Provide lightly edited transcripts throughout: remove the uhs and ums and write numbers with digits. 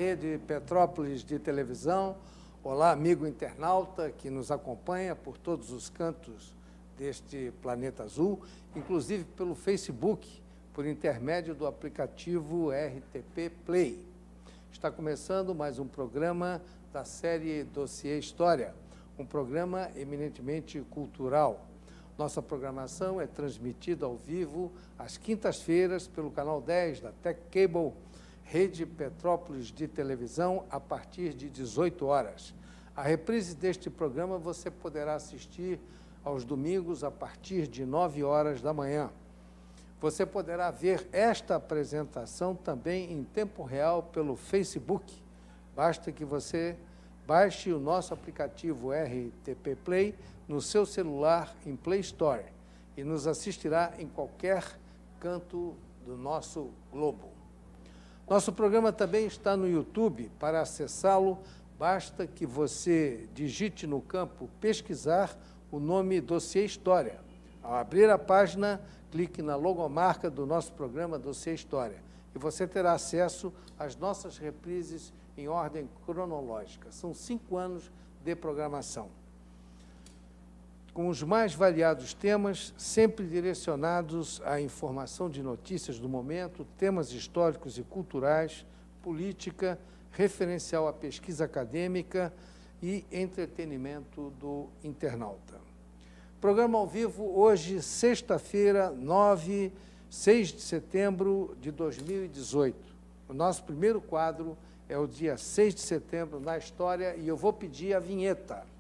Rede Petrópolis de televisão. Olá, amigo internauta que nos acompanha por todos os cantos deste planeta azul, inclusive pelo Facebook, por intermédio do aplicativo RTP Play. Está começando mais um programa da série Dossiê História, um programa eminentemente cultural. Nossa programação é transmitida ao vivo às quintas-feiras pelo canal 10 da Tech Cable, Rede Petrópolis de televisão, a partir de 18 horas. A reprise deste programa você poderá assistir aos domingos a partir de 9 horas da manhã. Você poderá ver esta apresentação também em tempo real pelo Facebook. Basta que você baixe o nosso aplicativo RTP Play no seu celular em Play Store e nos assistirá em qualquer canto do nosso globo. Nosso programa também está no YouTube. Para acessá-lo, basta que você digite no campo pesquisar o nome Dossiê História. Ao abrir a página, clique na logomarca do nosso programa Dossiê História e você terá acesso às nossas reprises em ordem cronológica. São 5 anos de programação, com os mais variados temas, sempre direcionados à informação de notícias do momento, temas históricos e culturais, política, referencial à pesquisa acadêmica e entretenimento do internauta. Programa ao vivo hoje, sexta-feira, 6 de setembro de 2018. O nosso primeiro quadro é o dia 6 de setembro na história e eu vou pedir a vinheta.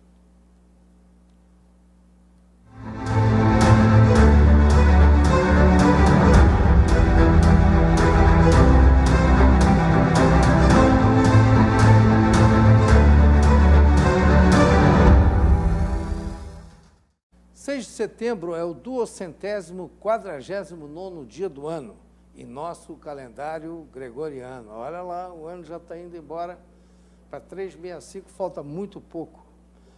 Setembro é o 249º dia do ano, em nosso calendário gregoriano. Olha lá, o ano já está indo embora para 365, falta muito pouco.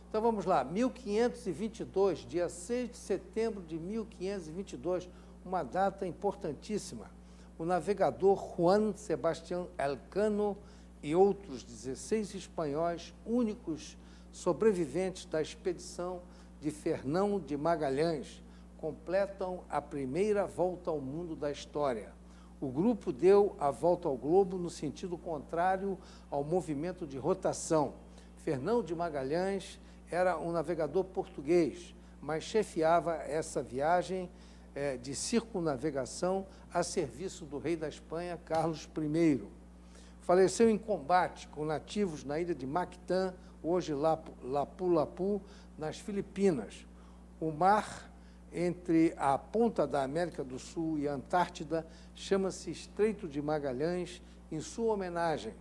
Então vamos lá, 1522, dia 6 de setembro de 1522, uma data importantíssima. O navegador Juan Sebastián Elcano e outros 16 espanhóis, únicos sobreviventes da expedição de Fernão de Magalhães, completam a primeira volta ao mundo da história. O grupo deu a volta ao globo no sentido contrário ao movimento de rotação. Fernão de Magalhães era um navegador português, mas chefiava essa viagem de circunnavegação a serviço do rei da Espanha, Carlos I. Faleceu em combate com nativos na ilha de Mactán, hoje Lapu-Lapu, nas Filipinas. O mar entre a ponta da América do Sul e a Antártida chama-se Estreito de Magalhães, em sua homenagem.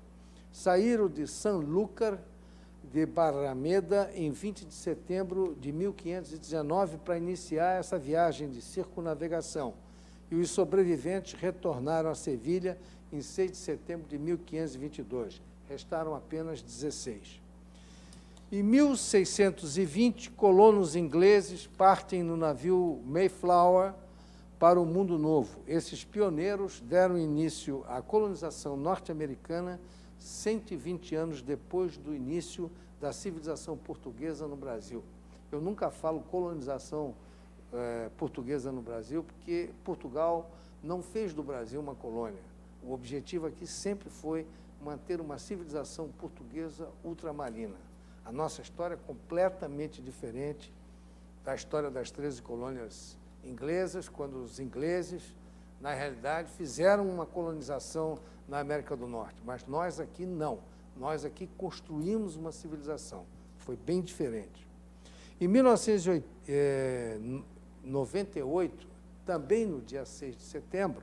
Saíram de Sanlúcar de Barrameda em 20 de setembro de 1519 para iniciar essa viagem de circunnavegação. E os sobreviventes retornaram a Sevilha em 6 de setembro de 1522. Restaram apenas 16. Em 1620, colonos ingleses partem no navio Mayflower para o Mundo Novo. Esses pioneiros deram início à colonização norte-americana 120 anos depois do início da civilização portuguesa no Brasil. Eu nunca falo colonização portuguesa no Brasil, porque Portugal não fez do Brasil uma colônia. O objetivo aqui sempre foi manter uma civilização portuguesa ultramarina. A nossa história é completamente diferente da história das 13 colônias inglesas, quando os ingleses, na realidade, fizeram uma colonização na América do Norte. Mas nós aqui não. Nós aqui construímos uma civilização. Foi bem diferente. Em 1998, também no dia 6 de setembro,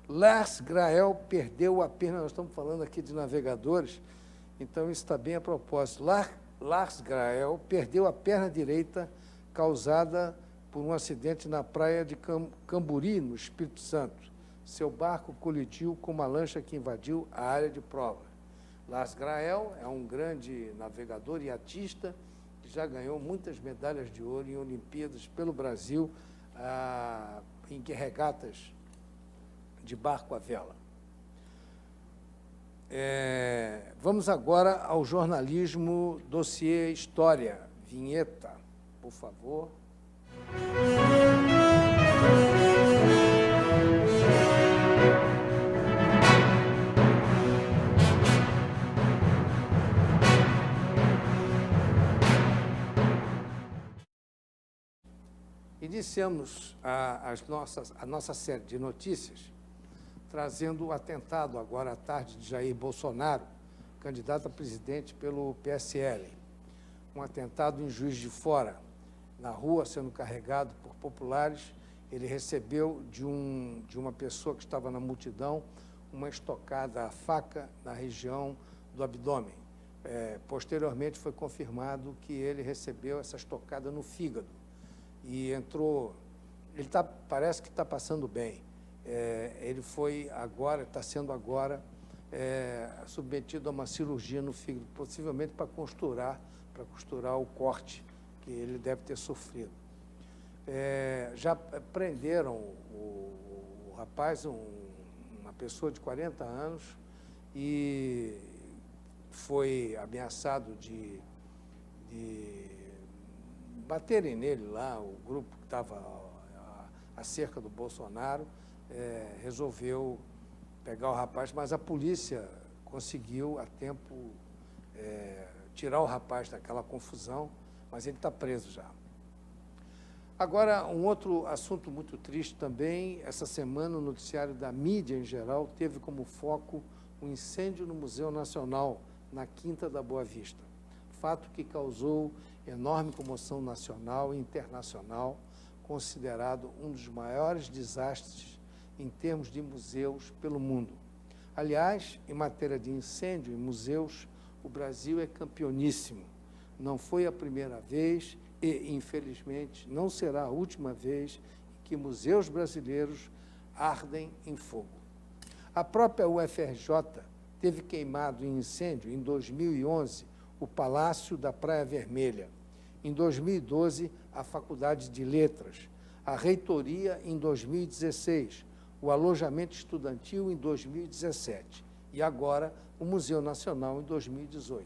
Lars Grael perdeu a perna. Nós estamos falando aqui de navegadores, então isso está bem a propósito. Lars Grael perdeu a perna direita causada por um acidente na praia de Camburi, no Espírito Santo. Seu barco colidiu com uma lancha que invadiu a área de prova. Lars Grael é um grande navegador e artista que já ganhou muitas medalhas de ouro em Olimpíadas pelo Brasil, em regatas de barco à vela. Vamos agora ao jornalismo dossiê História. Vinheta, por favor. Iniciamos a nossa série de notícias trazendo o atentado agora à tarde de Jair Bolsonaro, candidato a presidente pelo PSL. Um atentado em Juiz de Fora, na rua, sendo carregado por populares. Ele recebeu de uma pessoa que estava na multidão uma estocada à faca na região do abdômen. Posteriormente foi confirmado que ele recebeu essa estocada no fígado e entrou. Parece que está passando bem. Ele está sendo agora submetido a uma cirurgia no fígado, possivelmente para costurar o corte que ele deve ter sofrido. Já prenderam o rapaz, uma pessoa de 40 anos, e foi ameaçado de baterem nele lá. O grupo que estava acerca do Bolsonaro resolveu pegar o rapaz, mas a polícia conseguiu a tempo tirar o rapaz daquela confusão, mas ele está preso já. Agora, um outro assunto muito triste também. Essa semana, o noticiário da mídia em geral teve como foco o incêndio no Museu Nacional, na Quinta da Boa Vista. Fato que causou enorme comoção nacional e internacional, considerado um dos maiores desastres em termos de museus pelo mundo. Aliás, em matéria de incêndio em museus, o Brasil é campeoníssimo. Não foi a primeira vez e, infelizmente, não será a última vez que museus brasileiros ardem em fogo. A própria UFRJ teve queimado em incêndio, em 2011, o Palácio da Praia Vermelha. Em 2012, a Faculdade de Letras. A Reitoria, em 2016. O alojamento estudantil, em 2017. E agora, o Museu Nacional, em 2018.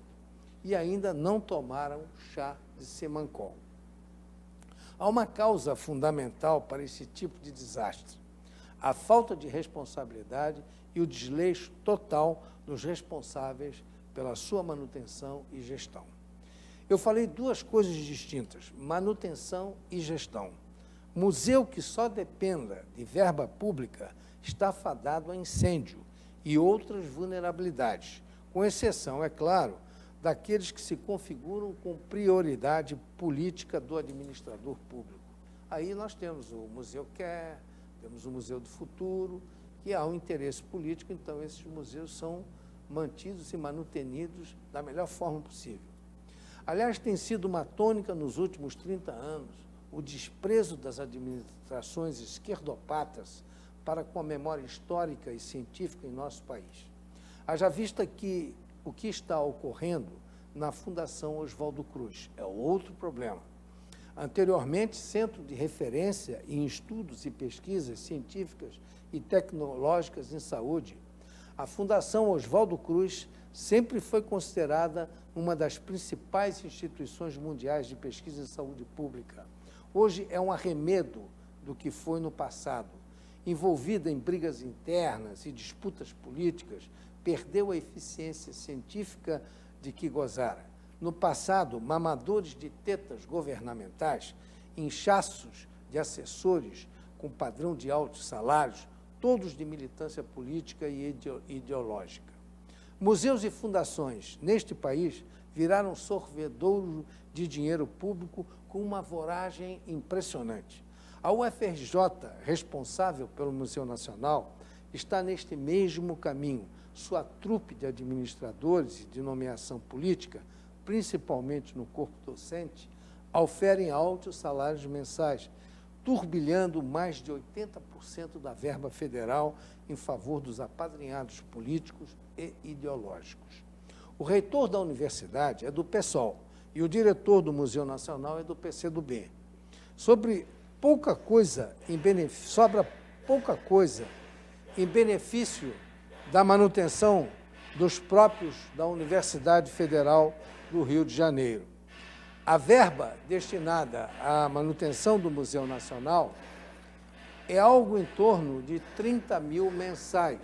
E ainda não tomaram chá de Semancol. Há uma causa fundamental para esse tipo de desastre: a falta de responsabilidade e o desleixo total dos responsáveis pela sua manutenção e gestão. Eu falei duas coisas distintas: manutenção e gestão. Museu que só dependa de verba pública está fadado a incêndio e outras vulnerabilidades, com exceção, é claro, daqueles que se configuram com prioridade política do administrador público. Aí nós temos o Museu Quer, temos o Museu do Futuro, que há um interesse político, então esses museus são mantidos e manutenidos da melhor forma possível. Aliás, tem sido uma tônica nos últimos 30 anos o desprezo das administrações esquerdopatas para com a memória histórica e científica em nosso país. Haja vista que o que está ocorrendo na Fundação Oswaldo Cruz é outro problema. Anteriormente, centro de referência em estudos e pesquisas científicas e tecnológicas em saúde, a Fundação Oswaldo Cruz sempre foi considerada uma das principais instituições mundiais de pesquisa em saúde pública. Hoje é um arremedo do que foi no passado. Envolvida em brigas internas e disputas políticas, perdeu a eficiência científica de que gozara. No passado, mamadores de tetas governamentais, inchaços de assessores com padrão de altos salários, todos de militância política e ideológica. Museus e fundações neste país viraram sorvedouro de dinheiro público com uma voragem impressionante. A UFRJ, responsável pelo Museu Nacional, está neste mesmo caminho. Sua trupe de administradores e de nomeação política, principalmente no corpo docente, oferem altos salários mensais, turbilhando mais de 80% da verba federal em favor dos apadrinhados políticos e ideológicos. O reitor da universidade é do PSOL e o diretor do Museu Nacional é do PCdoB. Sobra pouca coisa em benefício da manutenção dos próprios da Universidade Federal do Rio de Janeiro. A verba destinada à manutenção do Museu Nacional é algo em torno de 30 mil mensais.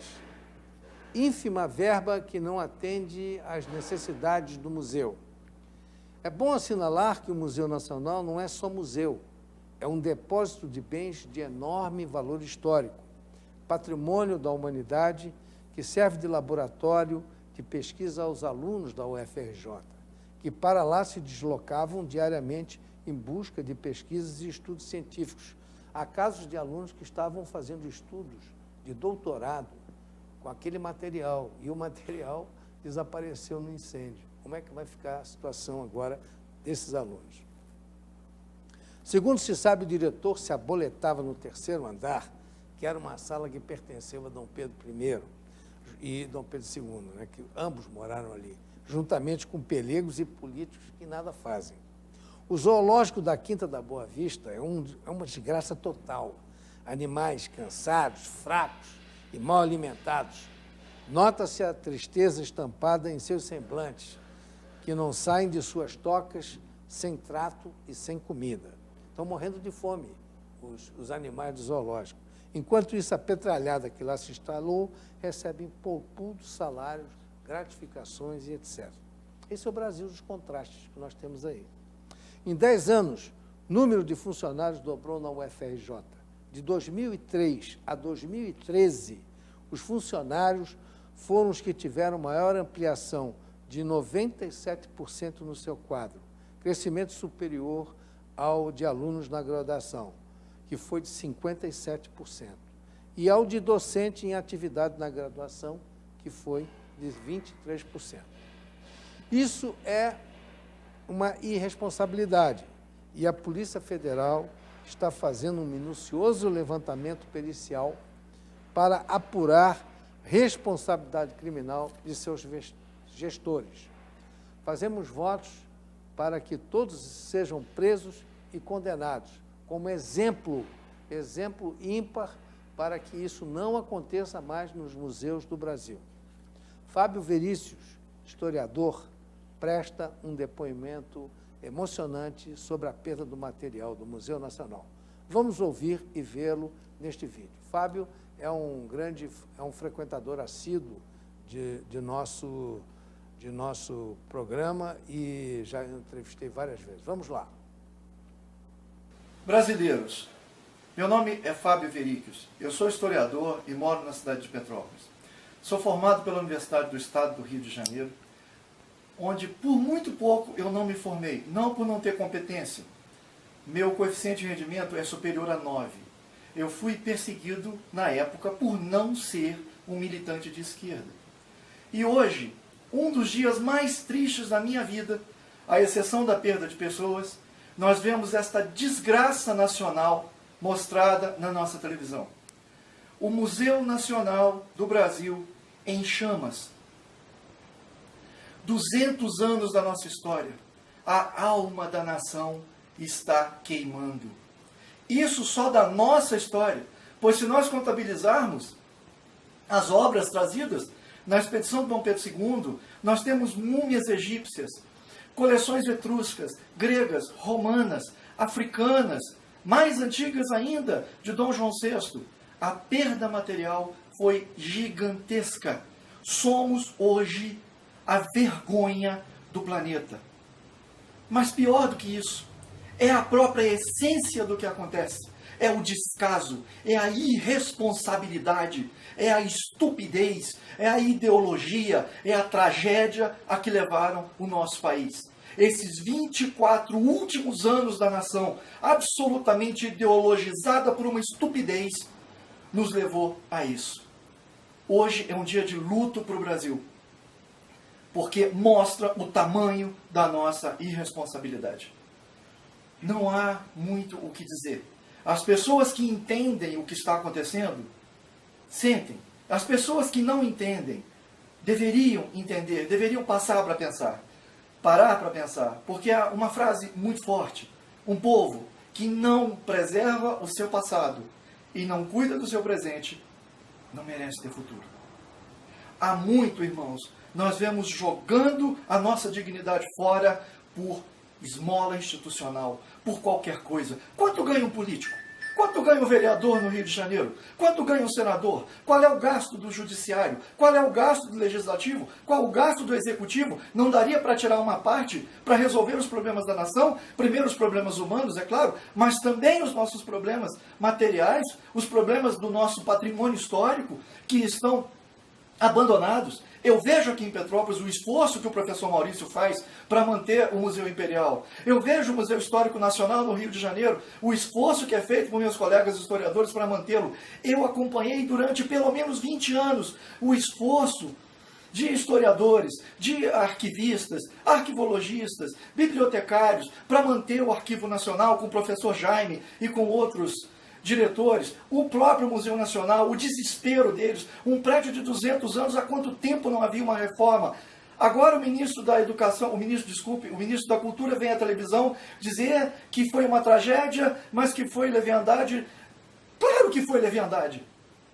Ínfima verba que não atende às necessidades do museu. É bom assinalar que o Museu Nacional não é só museu, é um depósito de bens de enorme valor histórico, patrimônio da humanidade que serve de laboratório de pesquisa aos alunos da UFRJ, que para lá se deslocavam diariamente em busca de pesquisas e estudos científicos. Há casos de alunos que estavam fazendo estudos de doutorado com aquele material, e o material desapareceu no incêndio. Como é que vai ficar a situação agora desses alunos? Segundo se sabe, o diretor se aboletava no 3º andar, que era uma sala que pertenceu a Dom Pedro I e Dom Pedro II, né, que ambos moraram ali, juntamente com pelegos e políticos que nada fazem. O zoológico da Quinta da Boa Vista é uma desgraça total. Animais cansados, fracos e mal alimentados. Nota-se a tristeza estampada em seus semblantes, que não saem de suas tocas sem trato e sem comida. Estão morrendo de fome os animais do zoológico. Enquanto isso, a petralhada que lá se instalou recebe poupudos salários, gratificações e etc. Esse é o Brasil dos contrastes que nós temos aí. Em 10 anos, o número de funcionários dobrou na UFRJ. De 2003 a 2013, os funcionários foram os que tiveram maior ampliação, de 97% no seu quadro, crescimento superior ao de alunos na graduação, que foi de 57%, e ao de docente em atividade na graduação, que foi de 23%. Isso é uma irresponsabilidade, e a Polícia Federal está fazendo um minucioso levantamento pericial para apurar responsabilidade criminal de seus gestores. Fazemos votos para que todos sejam presos e condenados, como exemplo ímpar para que isso não aconteça mais nos museus do Brasil. Fábio Verícios, historiador, presta um depoimento emocionante sobre a perda do material do Museu Nacional. Vamos ouvir e vê-lo neste vídeo. Fábio é um frequentador assíduo de nosso programa e já entrevistei várias vezes. Vamos lá. Brasileiros, meu nome é Fábio Verícios, eu sou historiador e moro na cidade de Petrópolis. Sou formado pela Universidade do Estado do Rio de Janeiro, onde por muito pouco eu não me formei, não por não ter competência. Meu coeficiente de rendimento é superior a 9. Eu fui perseguido na época por não ser um militante de esquerda. E hoje, um dos dias mais tristes da minha vida, à exceção da perda de pessoas, nós vemos esta desgraça nacional mostrada na nossa televisão. O Museu Nacional do Brasil em chamas. 200 anos da nossa história. A alma da nação está queimando. Isso só da nossa história, pois se nós contabilizarmos as obras trazidas na expedição de Dom Pedro II, nós temos múmias egípcias, coleções etruscas, gregas, romanas, africanas, mais antigas ainda, de Dom João VI. A perda material foi gigantesca. Somos hoje a vergonha do planeta. Mas pior do que isso, é a própria essência do que acontece. É o descaso, é a irresponsabilidade, é a estupidez, é a ideologia, é a tragédia a que levaram o nosso país. Esses 24 últimos anos da nação, absolutamente ideologizada por uma estupidez, nos levou a isso. Hoje é um dia de luto para o Brasil, porque mostra o tamanho da nossa irresponsabilidade. Não há muito o que dizer. As pessoas que entendem o que está acontecendo, sentem. As pessoas que não entendem, deveriam entender, deveriam passar para pensar. Parar para pensar, porque há uma frase muito forte. Um povo que não preserva o seu passado e não cuida do seu presente, não merece ter futuro. Há muito, irmãos, nós vemos jogando a nossa dignidade fora por esmola institucional, por qualquer coisa. Quanto ganha um político? Quanto ganha um vereador no Rio de Janeiro? Quanto ganha um senador? Qual é o gasto do judiciário? Qual é o gasto do legislativo? Qual o gasto do executivo? Não daria para tirar uma parte para resolver os problemas da nação? Primeiro os problemas humanos, é claro, mas também os nossos problemas materiais, os problemas do nosso patrimônio histórico que estão abandonados. Eu vejo aqui em Petrópolis o esforço que o professor Maurício faz para manter o Museu Imperial. Eu vejo o Museu Histórico Nacional no Rio de Janeiro, o esforço que é feito por meus colegas historiadores para mantê-lo. Eu acompanhei durante pelo menos 20 anos o esforço de historiadores, de arquivistas, arquivologistas, bibliotecários, para manter o Arquivo Nacional com o professor Jaime e com outros diretores, o próprio Museu Nacional, o desespero deles, um prédio de 200 anos, há quanto tempo não havia uma reforma? Agora o ministro da Educação, o ministro da Cultura vem à televisão dizer que foi uma tragédia, mas que foi leviandade. Claro que foi leviandade.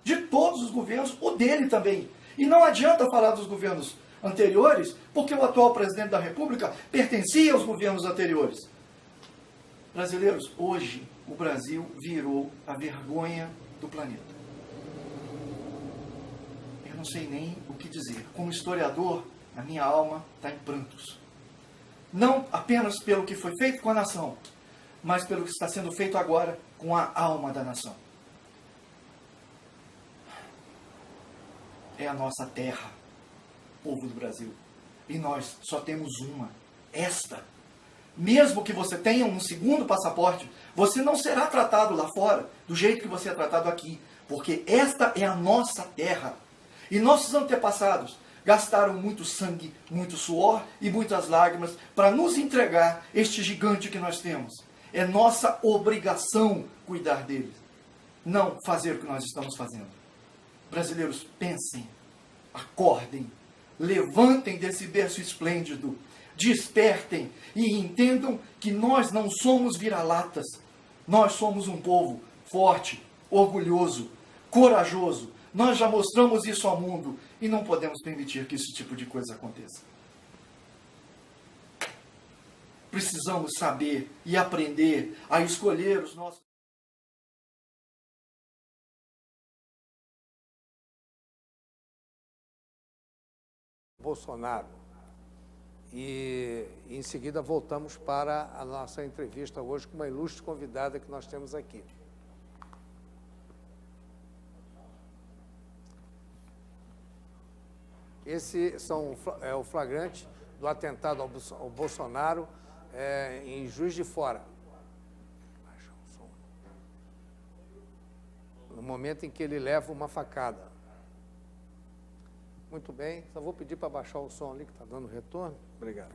De todos os governos, o dele também. E não adianta falar dos governos anteriores, porque o atual presidente da República pertencia aos governos anteriores. Brasileiros, hoje o Brasil virou a vergonha do planeta. Eu não sei nem o que dizer. Como historiador, a minha alma está em prantos. Não apenas pelo que foi feito com a nação, mas pelo que está sendo feito agora com a alma da nação. É a nossa terra, povo do Brasil. E nós só temos uma. Esta. Mesmo que você tenha um segundo passaporte, você não será tratado lá fora do jeito que você é tratado aqui. Porque esta é a nossa terra. E nossos antepassados gastaram muito sangue, muito suor e muitas lágrimas para nos entregar este gigante que nós temos. É nossa obrigação cuidar dele. Não fazer o que nós estamos fazendo. Brasileiros, pensem, acordem, levantem desse berço esplêndido, despertem e entendam que nós não somos vira-latas. Nós somos um povo forte, orgulhoso, corajoso. Nós já mostramos isso ao mundo e não podemos permitir que esse tipo de coisa aconteça. Precisamos saber e aprender a escolher os nossos... Bolsonaro. E em seguida voltamos para a nossa entrevista hoje com uma ilustre convidada que nós temos aqui. Esse é o flagrante do atentado ao Bolsonaro em Juiz de Fora. No momento em que ele leva uma facada. Muito bem, só vou pedir para baixar o som ali, que está dando retorno. Obrigado.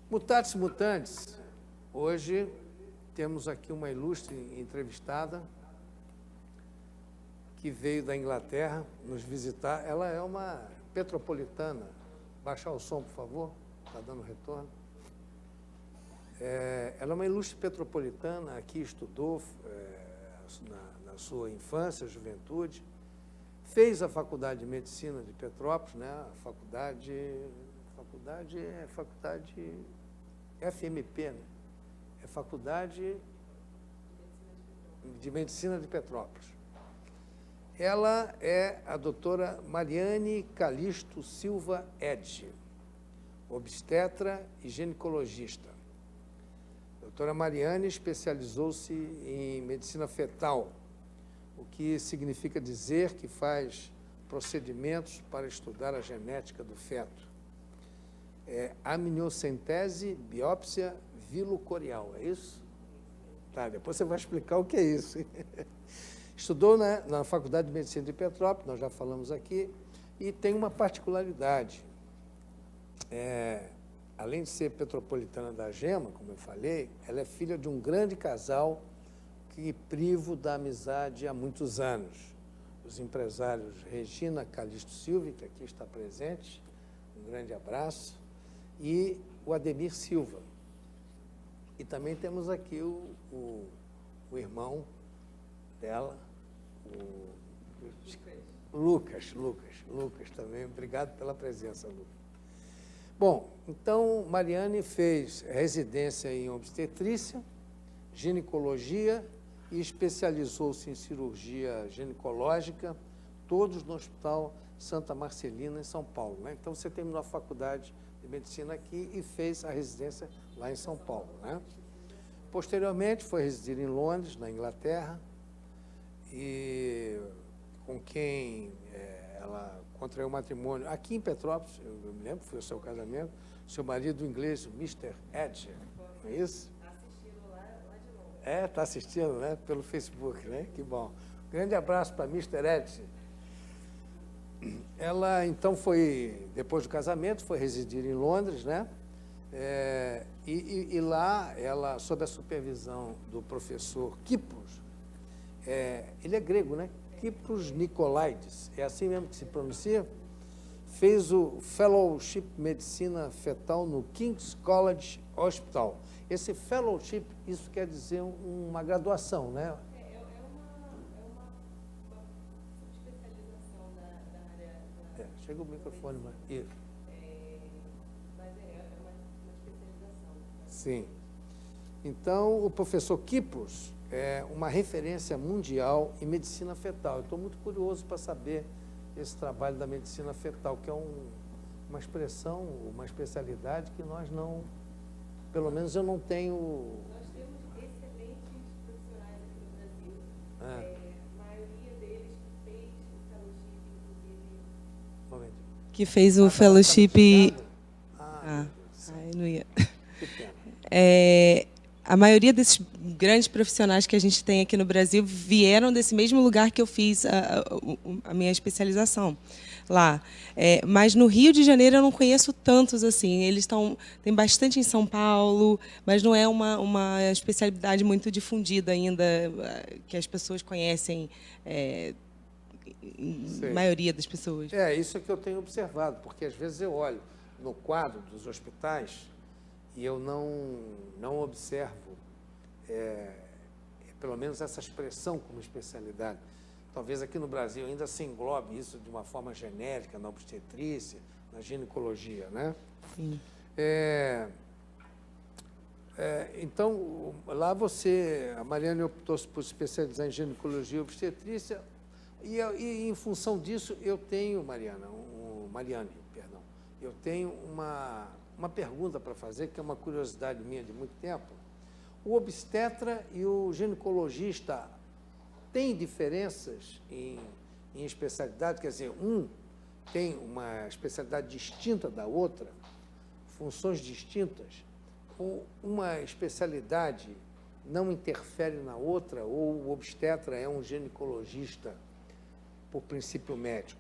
Mutatis mutandis, hoje temos aqui uma ilustre entrevistada que veio da Inglaterra nos visitar. Ela é uma petropolitana. Baixar o som, por favor, está dando retorno. Ela é uma ilustre petropolitana, aqui estudou na sua infância, juventude. Fez a Faculdade de Medicina de Petrópolis, né? A faculdade FMP, né? É Faculdade de Medicina de Petrópolis. Ela é a doutora Mariane Calixto Silva Edge, obstetra e ginecologista. A doutora Mariane especializou-se em medicina fetal, o que significa dizer que faz procedimentos para estudar a genética do feto. Amniocentese, biópsia vilocorial, é isso? Tá, depois você vai explicar o que é isso. Estudou na Faculdade de Medicina de Petrópolis, nós já falamos aqui, e tem uma particularidade. Além de ser petropolitana da Gema, como eu falei, ela é filha de um grande casal que privo da amizade há muitos anos. Os empresários Regina Calixto Silva, que aqui está presente, um grande abraço, e o Ademir Silva. E também temos aqui o irmão dela, Lucas também. Obrigado pela presença, Lucas. Bom, então, Mariane fez residência em obstetrícia, ginecologia e especializou-se em cirurgia ginecológica, todos no Hospital Santa Marcelina, em São Paulo, né? Então, você terminou a faculdade de medicina aqui e fez a residência lá em São Paulo, né? Posteriormente, foi residir em Londres, na Inglaterra, e com quem ela contraiu matrimônio aqui em Petrópolis, eu me lembro, foi o seu casamento, seu marido inglês, o Mr. Edger, não é isso? Está assistindo lá de Londres. Está assistindo, né? Pelo Facebook, né? Que bom. Grande abraço para Mr. Edger. Ela, então, depois do casamento, foi residir em Londres, né? E lá, ela, sob a supervisão do professor Kypros, ele é grego, né? Kypros Nicolaides, é assim mesmo que se pronuncia, fez o Fellowship Medicina Fetal no King's College Hospital. Esse Fellowship, isso quer dizer uma graduação, né? É uma subespecialização da área... Chega o microfone, mas... Mas é uma especialização. Sim. Então, o professor Kypros é uma referência mundial em medicina fetal. Eu estou muito curioso para saber esse trabalho da medicina fetal, que é uma expressão, uma especialidade que nós não, pelo menos eu não tenho... Nós temos excelentes profissionais aqui no Brasil. A maioria deles que fez o fellowship, inclusive... Que fez o fellowship... Não ia. Que pena. A maioria desses grandes profissionais que a gente tem aqui no Brasil vieram desse mesmo lugar que eu fiz a minha especialização lá. Mas no Rio de Janeiro eu não conheço tantos assim. Tem bastante em São Paulo, mas não é uma especialidade muito difundida ainda, que as pessoas conhecem, a maioria das pessoas. Isso é que eu tenho observado, porque às vezes eu olho no quadro dos hospitais e eu não observo, pelo menos essa expressão como especialidade. Talvez aqui no Brasil ainda se englobe isso de uma forma genérica, na obstetrícia, na ginecologia, né? Sim. Então, lá a Mariane optou por se especializar em ginecologia e obstetrícia, e em função disso eu tenho, Mariane, eu tenho uma pergunta para fazer, que é uma curiosidade minha de muito tempo. O obstetra e o ginecologista têm diferenças em especialidade? Quer dizer, um tem uma especialidade distinta da outra, funções distintas, ou uma especialidade não interfere na outra, ou o obstetra é um ginecologista por princípio médico?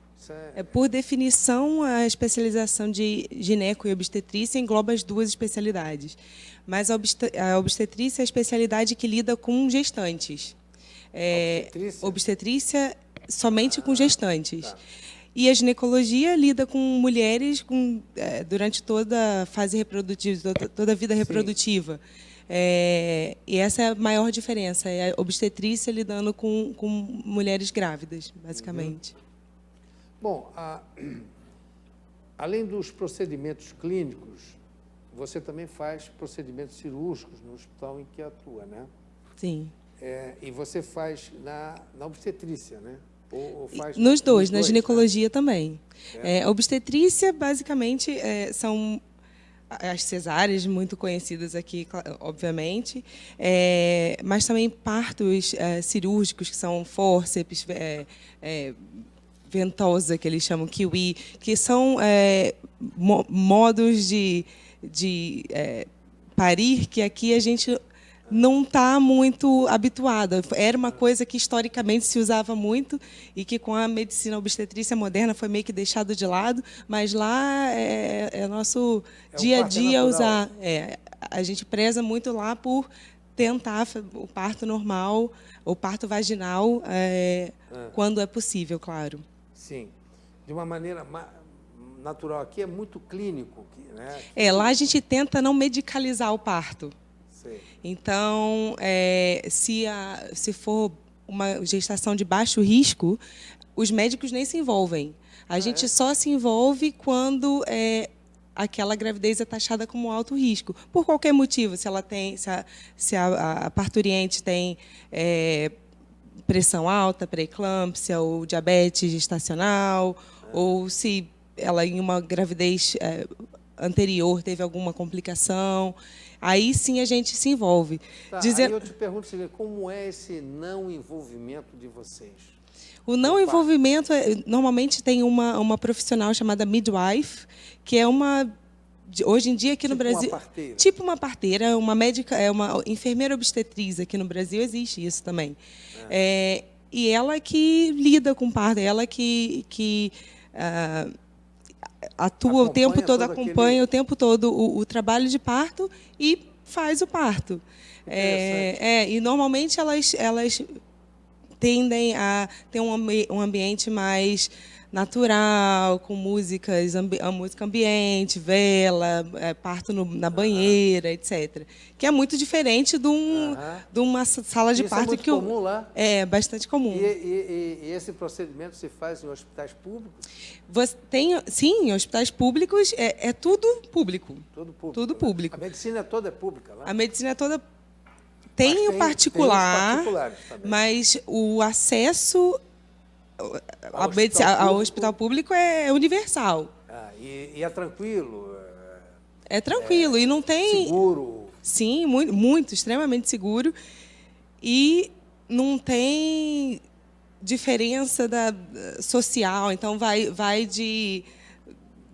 Por definição, a especialização de gineco e obstetrícia engloba as duas especialidades. Mas a obstetrícia é a especialidade que lida com gestantes. Obstetrícia somente com gestantes. Tá. E a ginecologia lida com mulheres durante toda a fase reprodutiva, toda a vida reprodutiva. E essa é a maior diferença, é a obstetrícia lidando com mulheres grávidas, basicamente. Bom, além dos procedimentos clínicos, você também faz procedimentos cirúrgicos no hospital em que atua, né? Sim. E você faz na obstetrícia, né? Ou faz nos dois, na ginecologia, né? Também. É. A obstetrícia, basicamente, são as cesáreas, muito conhecidas aqui, obviamente, mas também partos cirúrgicos, que são fórceps, ventosa, que eles chamam kiwi, que são modos de parir que aqui a gente não está muito habituada. Era uma coisa que historicamente se usava muito e que com a medicina obstetrícia moderna foi meio que deixado de lado, mas lá é nosso dia a dia usar. A gente preza muito lá por tentar o parto normal, o parto vaginal, quando é possível, claro. Sim. De uma maneira natural. Aqui é muito clínico, né? Lá a gente tenta não medicalizar o parto. Sei. Então, se for uma gestação de baixo risco, os médicos nem se envolvem. A gente só se envolve quando aquela gravidez é taxada como alto risco, por qualquer motivo, se a parturiente tem pressão alta, pré-eclâmpsia, ou diabetes gestacional, ou se ela, em uma gravidez anterior, teve alguma complicação. Aí sim a gente se envolve. Tá, aí eu te pergunto, como é esse não envolvimento de vocês? O não envolvimento, normalmente tem uma profissional chamada midwife, que é hoje em dia aqui no Brasil, uma parteira. Tipo uma parteira, uma médica, uma enfermeira obstetriz. Aqui no Brasil existe isso também. E ela que lida com o parto, ela que atua o tempo todo, acompanha o tempo todo o trabalho de parto e faz o parto. E normalmente elas tendem a ter um ambiente mais natural, com músicas, a música ambiente, vela, parto na banheira, etc. Que é muito diferente de uma sala de parto. Isso é muito comum lá? É bastante comum. E esse procedimento se faz em hospitais públicos? Sim, em hospitais públicos é tudo público. Tudo público. Tudo público. A medicina toda é pública lá? A medicina toda tem o particular, mas o acesso ao hospital público é universal. E é tranquilo? É tranquilo. E não tem... Seguro? Sim, muito, extremamente seguro. E não tem diferença social. Então, vai de...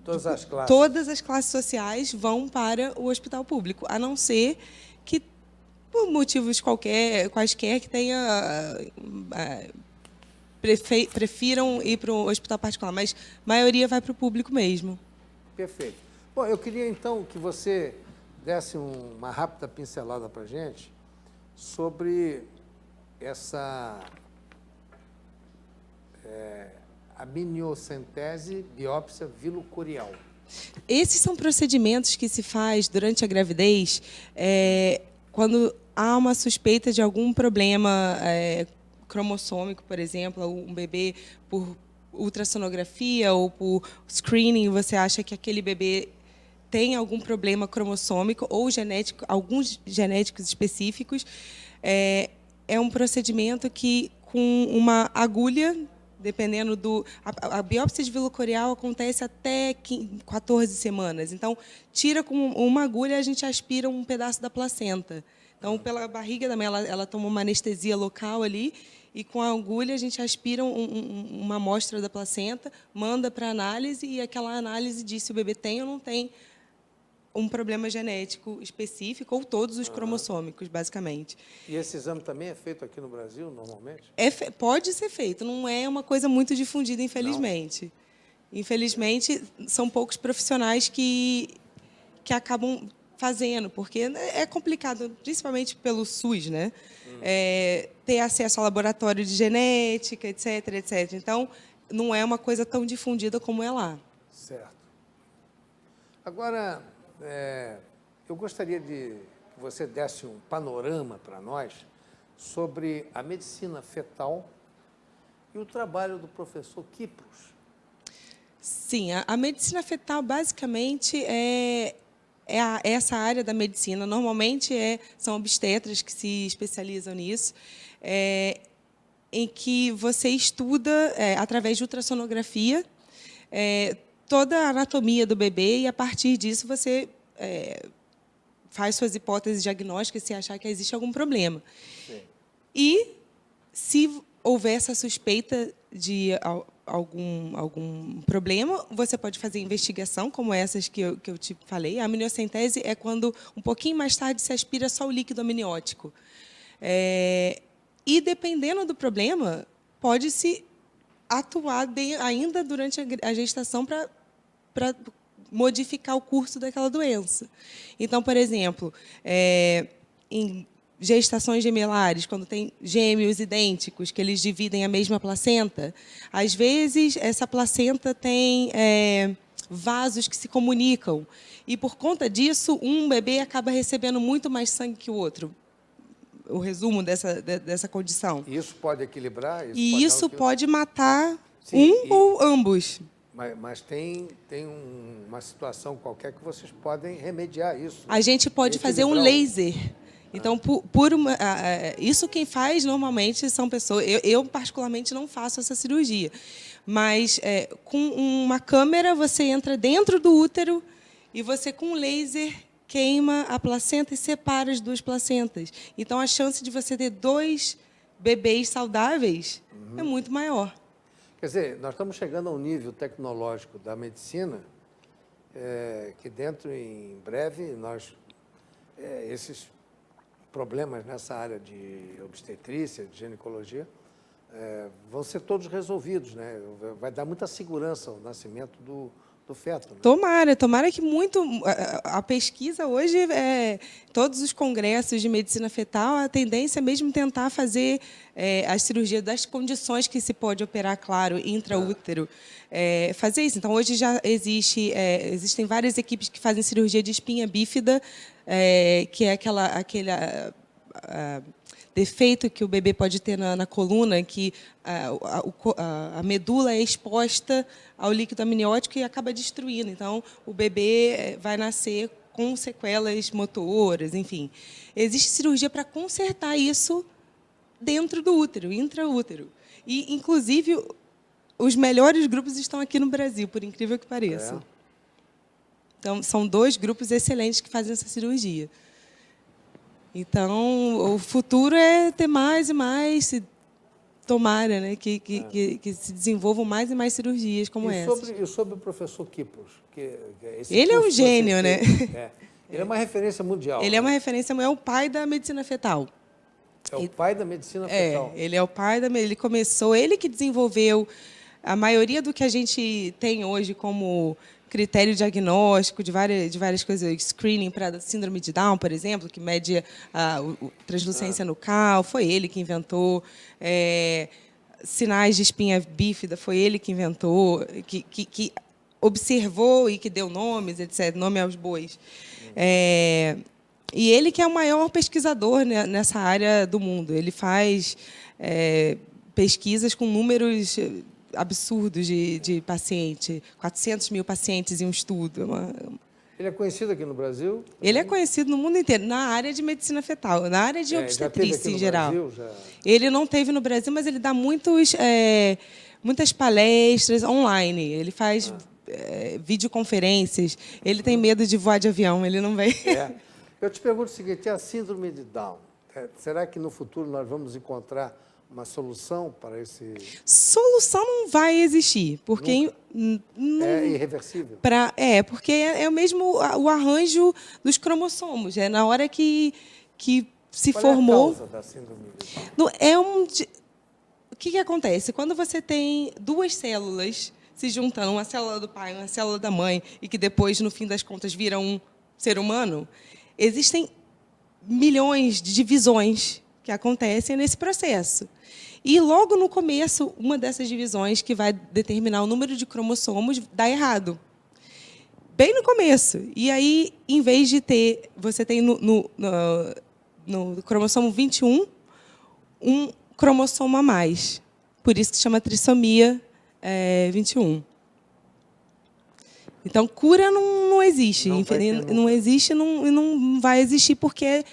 Todas as classes. Todas as classes sociais vão para o hospital público, a não ser que, por motivos quaisquer, que tenha... prefiram ir para o hospital particular, mas a maioria vai para o público mesmo. Perfeito. Bom, eu queria, então, que você desse uma rápida pincelada para a gente sobre essa amniocentese biópsia vilocurial. Esses são procedimentos que se faz durante a gravidez quando há uma suspeita de algum problema cromossômico, por exemplo, um bebê por ultrassonografia ou por screening, você acha que aquele bebê tem algum problema cromossômico ou genético, alguns genéticos específicos. É um procedimento que, com uma agulha, dependendo do... A biópsia de vilocurial acontece até 14 semanas. Então, tira com uma agulha, a gente aspira um pedaço da placenta. Então, pela barriga da mãe, ela toma uma anestesia local ali, e com a agulha a gente aspira uma amostra da placenta, manda para análise, e aquela análise diz se o bebê tem ou não tem um problema genético específico, ou todos os cromossômicos, basicamente. E esse exame também é feito aqui no Brasil, normalmente? Pode ser feito, não é uma coisa muito difundida, infelizmente. Não. Infelizmente, são poucos profissionais que acabam fazendo, porque é complicado, principalmente pelo SUS, né? Ter acesso ao laboratório de genética, etc, etc. Então, não é uma coisa tão difundida como é lá. Certo. Agora, eu gostaria que você desse um panorama para nós sobre a medicina fetal e o trabalho do professor Kipros. Sim, a medicina fetal, basicamente, essa área da medicina. Normalmente são obstetras que se especializam nisso, em que você estuda, através de ultrassonografia, toda a anatomia do bebê, e, a partir disso, você faz suas hipóteses diagnósticas se achar que existe algum problema. Sim. E, se houver essa suspeita de algum problema, você pode fazer investigação, como essas que eu te falei. A amniocentese é quando, um pouquinho mais tarde, se aspira só o líquido amniótico. E, dependendo do problema, pode-se atuar ainda durante a gestação para modificar o curso daquela doença. Então, por exemplo, em gestações gemelares, quando tem gêmeos idênticos, que eles dividem a mesma placenta, às vezes essa placenta tem vasos que se comunicam, e, por conta disso, um bebê acaba recebendo muito mais sangue que o outro. O resumo dessa condição. E isso pode equilibrar? Isso pode matar ou ambos. Mas tem uma situação qualquer que vocês podem remediar isso. A gente pode fazer um laser. Então, isso quem faz normalmente são pessoas... Eu, particularmente, não faço essa cirurgia. Mas, com uma câmera, você entra dentro do útero e você, com um laser, queima a placenta e separa as duas placentas. Então, a chance de você ter 2 bebês saudáveis é muito maior. Quer dizer, nós estamos chegando a um nível tecnológico da medicina que dentro, em breve, esses problemas nessa área de obstetrícia, de ginecologia, vão ser todos resolvidos, né? Vai dar muita segurança ao nascimento do feto. Né? Tomara que muito... A pesquisa hoje, todos os congressos de medicina fetal, a tendência é mesmo tentar fazer a cirurgia das condições que se pode operar, claro, intraútero. Fazer isso. Então, hoje já existem várias equipes que fazem cirurgia de espinha bífida, que é aquele defeito que o bebê pode ter na coluna, que a medula é exposta ao líquido amniótico e acaba destruindo. Então, o bebê vai nascer com sequelas motoras, enfim. Existe cirurgia para consertar isso dentro do útero, intraútero. E, inclusive, os melhores grupos estão aqui no Brasil, por incrível que pareça. Então, são 2 grupos excelentes que fazem essa cirurgia. Então, o futuro é ter mais e mais, tomara, né, que se desenvolvam mais e mais cirurgias como essa. E sobre o professor Kippos? Ele é um gênio, né? Ele é uma referência mundial. Ele é uma referência, é o pai da medicina fetal. É o pai da medicina fetal. Ele é o pai da... Ele começou, ele que desenvolveu a maioria do que a gente tem hoje como critério diagnóstico de várias coisas, screening para síndrome de Down, por exemplo, que mede a translucência nucal, foi ele que inventou. Sinais de espinha bífida, foi ele que inventou, que observou e que deu nomes, etc., nome aos bois. E ele que é o maior pesquisador nessa área do mundo. Ele faz pesquisas com números absurdos de paciente, 400 mil pacientes em um estudo. Ele é conhecido aqui no Brasil? Ele é conhecido no mundo inteiro, na área de medicina fetal, na área de obstetrícia em geral. Brasil, Ele não teve no Brasil, mas ele dá muitas palestras online. Ele faz videoconferências. Ele tem medo de voar de avião, ele não vem. Eu te pergunto o seguinte, a síndrome de Down, será que no futuro nós vamos encontrar uma solução para esse... Solução não vai existir, porque... é irreversível? Porque é o mesmo o arranjo dos cromossomos. Na hora que se formou... Qual é a causa da síndrome de Down? O que acontece? Quando você tem 2 células se juntando, uma célula do pai, uma célula da mãe, e que depois, no fim das contas, viram um ser humano, existem milhões de divisões que acontecem nesse processo. E, logo no começo, uma dessas divisões, que vai determinar o número de cromossomos, dá errado. Bem no começo. E aí, em vez de ter... Você tem no cromossomo 21, um cromossomo a mais. Por isso que se chama trissomia 21. Então, cura não existe. Não existe e não vai existir, porque é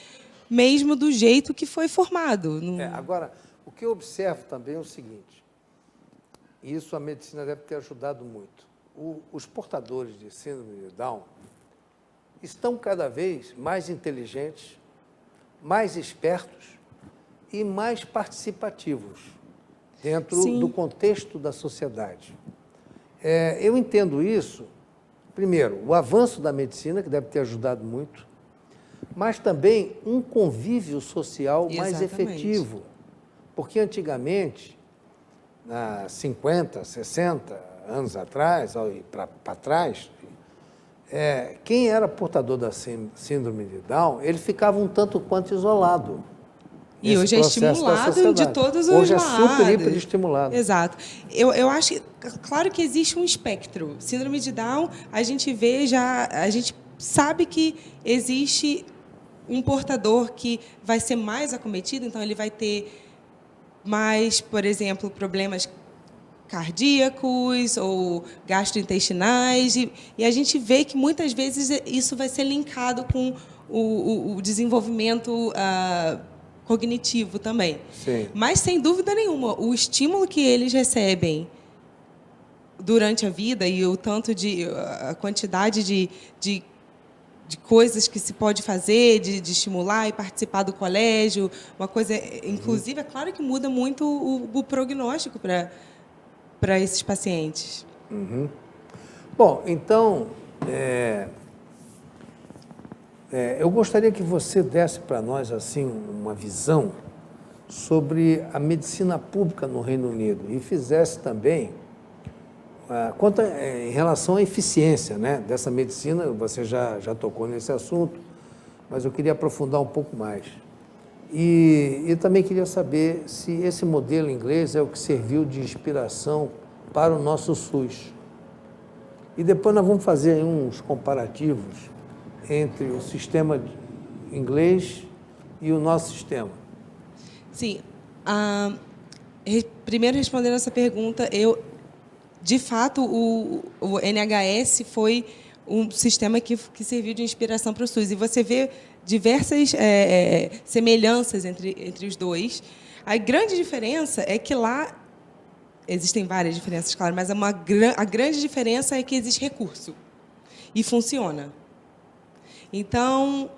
mesmo do jeito que foi formado. Agora, o que eu observo também é o seguinte, e isso a medicina deve ter ajudado muito. Os portadores de síndrome de Down estão cada vez mais inteligentes, mais espertos e mais participativos dentro do contexto da sociedade. Eu entendo isso, primeiro, o avanço da medicina, que deve ter ajudado muito, mas também um convívio social mais efetivo. Porque antigamente, há 50, 60 anos atrás, para trás, quem era portador da síndrome de Down, ele ficava um tanto quanto isolado. E hoje é estimulado de todos os lados. Hoje é super, hiper estimulado. Exato. Eu acho, claro que existe um espectro. Síndrome de Down, a gente sabe que existe um portador que vai ser mais acometido, então ele vai ter mais, por exemplo, problemas cardíacos ou gastrointestinais, e a gente vê que muitas vezes isso vai ser linkado com o desenvolvimento cognitivo também. Sim. Mas, sem dúvida nenhuma, o estímulo que eles recebem durante a vida e o tanto a quantidade de coisas que se pode fazer, de estimular e participar do colégio, uma coisa, inclusive, é claro que muda muito o prognóstico para esses pacientes. Uhum. Bom, então, eu gostaria que você desse para nós assim uma visão sobre a medicina pública no Reino Unido e fizesse também em relação à eficiência, né, dessa medicina. Você já tocou nesse assunto, mas eu queria aprofundar um pouco mais. E também queria saber se esse modelo inglês é o que serviu de inspiração para o nosso SUS. E depois nós vamos fazer aí uns comparativos entre o sistema inglês e o nosso sistema. Sim. Primeiro, respondendo essa pergunta, de fato, o NHS foi um sistema que serviu de inspiração para o SUS. E você vê diversas semelhanças entre os dois. A grande diferença é que lá... Existem várias diferenças, claro, mas a grande diferença é que existe recurso e funciona. Então,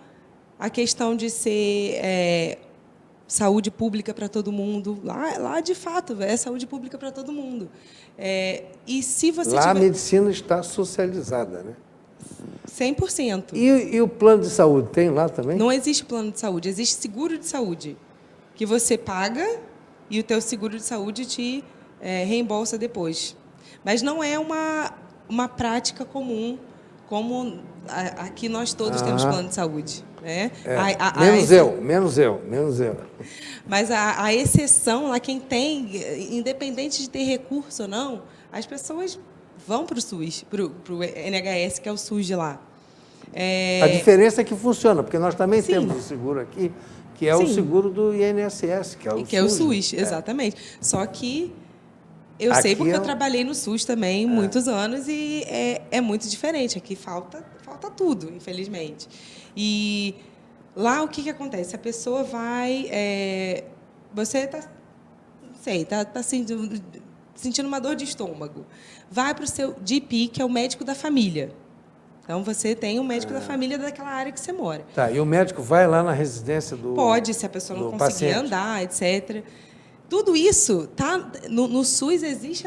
a questão de ser saúde pública para todo mundo, lá de fato, é saúde pública para todo mundo. E se você lá a medicina está socializada, né? 100%. E o plano de saúde tem lá também? Não existe plano de saúde, existe seguro de saúde, que você paga e o teu seguro de saúde te reembolsa depois. Mas não é uma prática comum, como aqui nós todos temos plano de saúde. Né? Menos eu. Mas a exceção, lá quem tem, independente de ter recurso ou não, as pessoas vão para o SUS, para o NHS, que é o SUS de lá. A diferença é que funciona, porque nós também Sim. temos o seguro aqui, que é Sim. o seguro do INSS, que é o SUS. Que é o SUS, exatamente. Só que eu sei porque eu trabalhei no SUS também muitos anos e é muito diferente. Aqui falta tudo, infelizmente. E lá o que acontece? A pessoa vai... você está, não sei, está sentindo uma dor de estômago. Vai para o seu GP, que é o médico da família. Então, você tem um médico da família daquela área que você mora. Tá, e o médico vai lá na residência do Pode, se a pessoa não conseguir paciente. andar, etc. Tudo isso, no SUS existe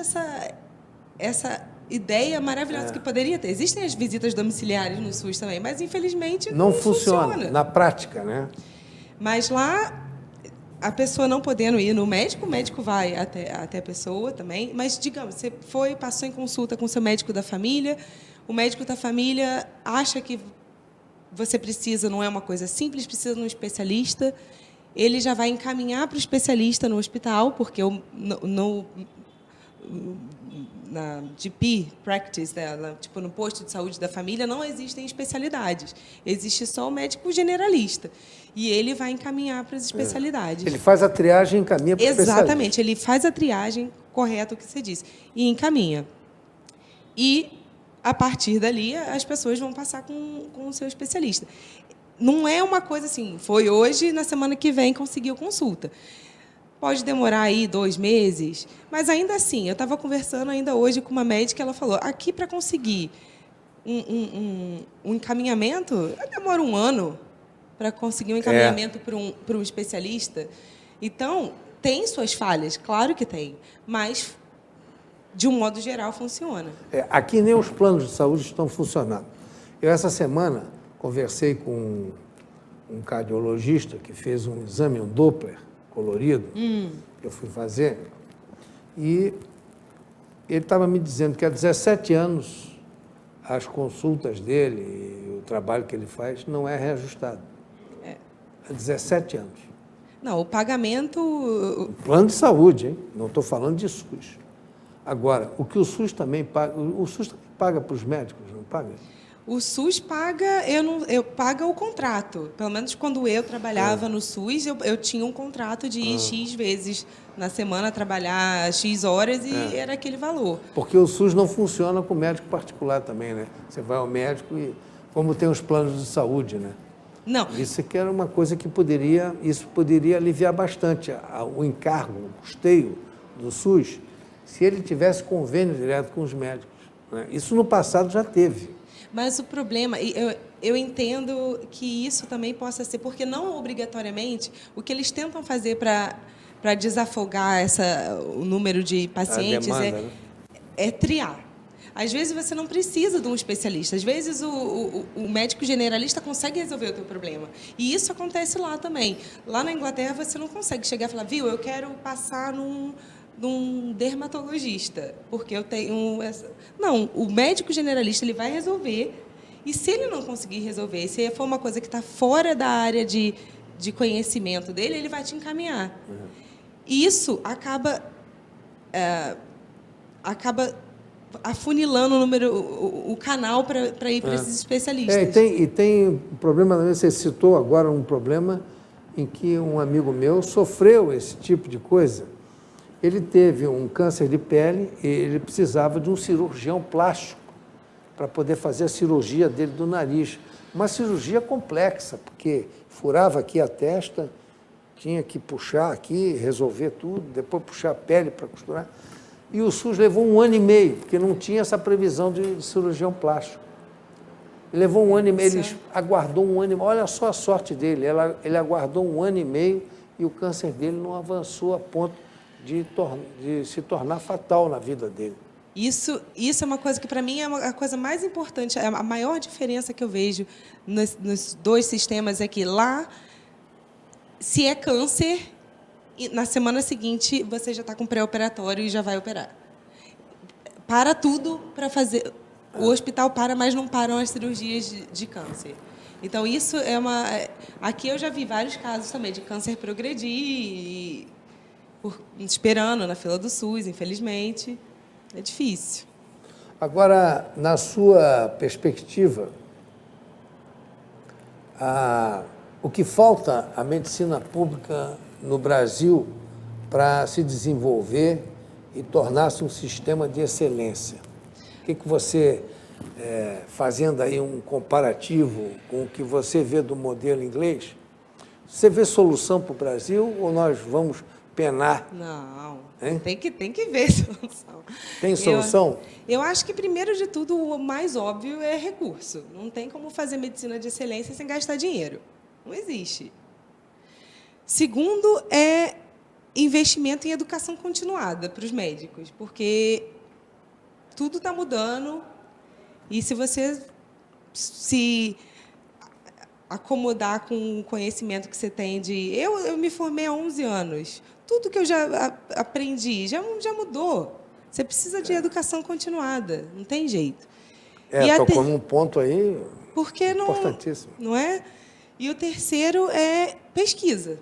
essa ideia maravilhosa que poderia ter. Existem as visitas domiciliares no SUS também, mas, infelizmente, não funciona. Na prática, né? Mas lá, a pessoa não podendo ir no médico, o médico vai até a pessoa também. Mas, digamos, você passou em consulta com o seu médico da família, o médico da família acha que você precisa, não é uma coisa simples, precisa de um especialista, ele já vai encaminhar para o especialista no hospital, porque na GP practice, tipo no posto de saúde da família, não existem especialidades. Existe só o médico generalista. E ele vai encaminhar para as especialidades. Ele faz a triagem e encaminha para o especialista. Exatamente. Ele faz a triagem, correto o que você disse, e encaminha. E, a partir dali, as pessoas vão passar com o seu especialista. Não é uma coisa assim, foi hoje, na semana que vem conseguiu consulta. Pode demorar aí 2 meses, mas ainda assim, eu estava conversando ainda hoje com uma médica, ela falou, aqui para conseguir um encaminhamento, demora 1 ano para conseguir um encaminhamento para um especialista. Então, tem suas falhas, claro que tem, mas, de um modo geral, funciona. Aqui nem os planos de saúde estão funcionando. Eu, essa semana, conversei com um cardiologista que fez um exame, um Doppler colorido, que eu fui fazer, e ele estava me dizendo que há 17 anos as consultas dele e o trabalho que ele faz não é reajustado. Há 17 anos. Não, o pagamento... O plano de saúde, hein? Não estou falando de SUS. Agora, o que o SUS também paga... O SUS também paga para os médicos, não paga? O SUS paga, eu paga o contrato. Pelo menos quando eu trabalhava no SUS, eu tinha um contrato de ir X vezes na semana trabalhar X horas e era aquele valor. Porque o SUS não funciona com médico particular também, né? Você vai ao médico e, como tem os planos de saúde, né? Não. Isso aqui era uma coisa que poderia aliviar bastante o encargo, o custeio do SUS, se ele tivesse convênio direto com os médicos, né? Isso no passado já teve. Mas o problema, eu entendo que isso também possa ser, porque não obrigatoriamente, o que eles tentam fazer para desafogar o número de pacientes demanda, né? é triar. Às vezes você não precisa de um especialista, às vezes o médico generalista consegue resolver o teu problema. E isso acontece lá também. Lá na Inglaterra você não consegue chegar e falar, viu, eu quero passar num dermatologista, porque eu tenho essa... Não, o médico generalista ele vai resolver, e se ele não conseguir resolver, se for uma coisa que está fora da área de conhecimento dele, ele vai te encaminhar. E isso acaba afunilando o canal para ir para esses especialistas. E tem um problema, você citou agora um problema em que um amigo meu sofreu esse tipo de coisa. Ele teve um câncer de pele e ele precisava de um cirurgião plástico para poder fazer a cirurgia dele do nariz. Uma cirurgia complexa, porque furava aqui a testa, tinha que puxar aqui, resolver tudo, depois puxar a pele para costurar. E o SUS levou 1 ano e meio, porque não tinha essa previsão de cirurgião plástico. Ele levou 1 ano e meio, ele aguardou 1 ano e meio. Olha só a sorte dele, ele aguardou 1 ano e meio e o câncer dele não avançou a ponto de se tornar fatal na vida dele. Isso é uma coisa que, para mim, é a coisa mais importante. A maior diferença que eu vejo nos dois sistemas é que lá, se é câncer, na semana seguinte você já está com pré-operatório e já vai operar. Para tudo para fazer... O hospital para, mas não param as cirurgias de câncer. Então, isso é uma... Aqui eu já vi vários casos também de câncer progredir, esperando na fila do SUS, infelizmente. É difícil. Agora, na sua perspectiva, o que falta à medicina pública no Brasil para se desenvolver e tornar-se um sistema de excelência? O que você, fazendo aí um comparativo com o que você vê do modelo inglês, você vê solução para o Brasil ou nós vamos penar? Não, hein? Tem que ver solução. Tem solução? Eu acho que, primeiro de tudo, o mais óbvio é recurso. Não tem como fazer medicina de excelência sem gastar dinheiro. Não existe. Segundo, é investimento em educação continuada para os médicos, porque tudo está mudando e se você se acomodar com o conhecimento que você tem de... Eu me formei há 11 anos. Tudo que eu já aprendi já mudou. Você precisa de educação continuada, não tem jeito. Tocou num ponto aí importantíssimo. Não é? E o terceiro é pesquisa.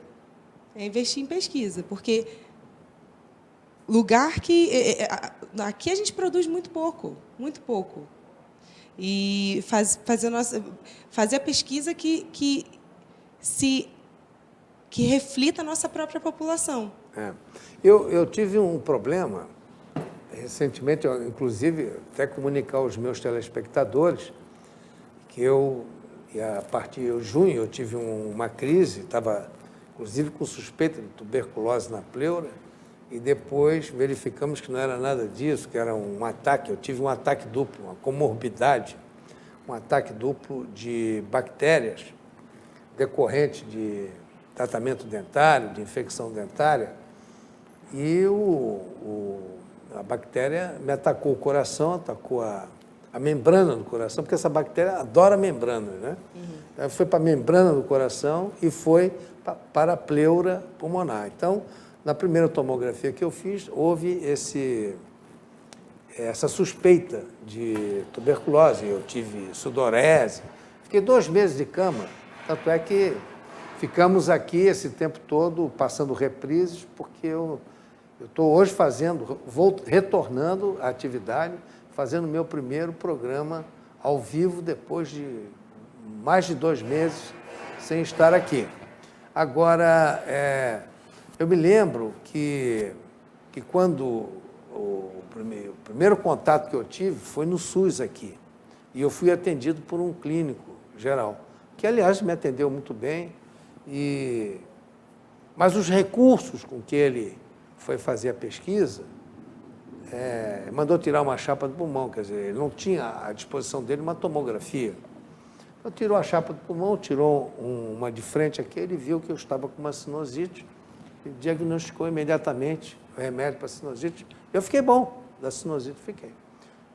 É investir em pesquisa, porque lugar que... Aqui a gente produz muito pouco. E fazer a pesquisa que reflita a nossa própria população. Eu tive um problema, recentemente, inclusive, até comunicar aos meus telespectadores, que a partir de junho, eu tive uma crise, estava, inclusive, com suspeita de tuberculose na pleura, e depois verificamos que não era nada disso, que era um ataque. Eu tive um ataque duplo, uma comorbidade, um ataque duplo de bactérias decorrente de tratamento dentário, de infecção dentária, e a bactéria me atacou o coração, atacou a membrana do coração, porque essa bactéria adora membranas, né? Ela foi para a membrana do coração e foi para a pleura pulmonar. Então, na primeira tomografia que eu fiz, houve essa suspeita de tuberculose. Eu tive sudorese, fiquei 2 meses de cama, tanto é que ficamos aqui esse tempo todo passando reprises, porque eu estou hoje retornando à atividade, fazendo o meu primeiro programa ao vivo depois de mais de 2 meses sem estar aqui. Agora, eu me lembro que quando o primeiro contato que eu tive foi no SUS aqui, e eu fui atendido por um clínico geral, que, aliás, me atendeu muito bem, mas os recursos com que ele foi fazer a pesquisa, mandou tirar uma chapa do pulmão, quer dizer, ele não tinha à disposição dele uma tomografia. Então, tirou a chapa do pulmão, tirou uma de frente aqui, ele viu que eu estava com uma sinusite, e diagnosticou imediatamente o remédio para a sinusite. Eu fiquei bom da sinusite, fiquei.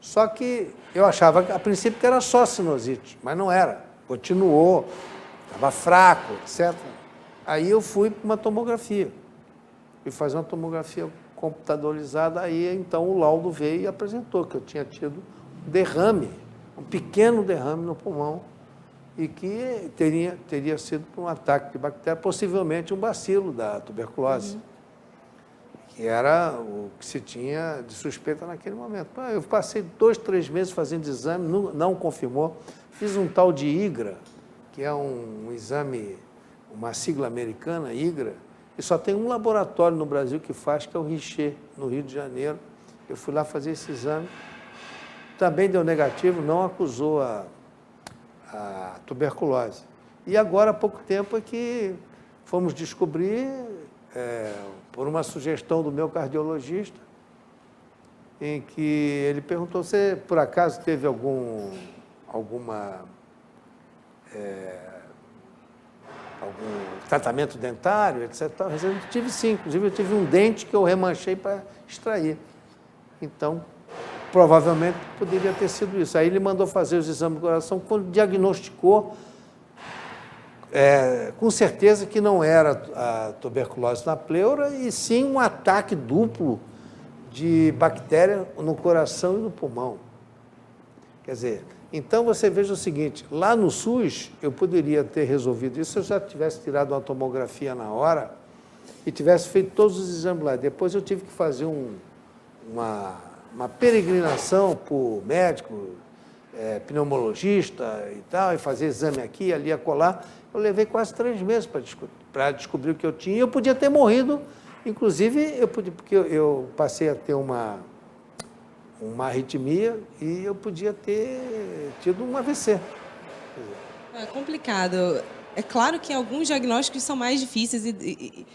Só que eu achava, a princípio, que era só sinusite, mas não era. Continuou, estava fraco, etc. Aí eu fui para uma tomografia. Fui fazer uma tomografia computadorizada, aí então o laudo veio e apresentou que eu tinha tido um derrame, um pequeno derrame no pulmão, e que teria sido por um ataque de bactéria, possivelmente um bacilo da tuberculose, que era o que se tinha de suspeita naquele momento. Eu passei 2, 3 meses fazendo exame, não confirmou. Fiz um tal de IGRA, que é um exame, uma sigla americana, IGRA, e só tem um laboratório no Brasil que faz, que é o Richer, no Rio de Janeiro. Eu fui lá fazer esse exame, também deu negativo, não acusou a tuberculose. E agora, há pouco tempo, é que fomos descobrir, por uma sugestão do meu cardiologista, em que ele perguntou: você, por acaso, teve algum tratamento dentário, etc. Eu tive sim, inclusive eu tive um dente que eu remanchei para extrair. Então, provavelmente poderia ter sido isso. Aí ele mandou fazer os exames do coração, quando diagnosticou, com certeza que não era a tuberculose na pleura, e sim um ataque duplo de bactéria no coração e no pulmão. Quer dizer, então você veja o seguinte, lá no SUS eu poderia ter resolvido isso se eu já tivesse tirado uma tomografia na hora e tivesse feito todos os exames lá. Depois eu tive que fazer uma peregrinação por médico, pneumologista e tal, e fazer exame aqui, ali, acolá. Eu levei quase 3 meses para descobrir o que eu tinha. E eu podia ter morrido, inclusive, porque eu passei a ter uma arritmia e eu podia ter tido um AVC. É complicado. É claro que alguns diagnósticos são mais difíceis e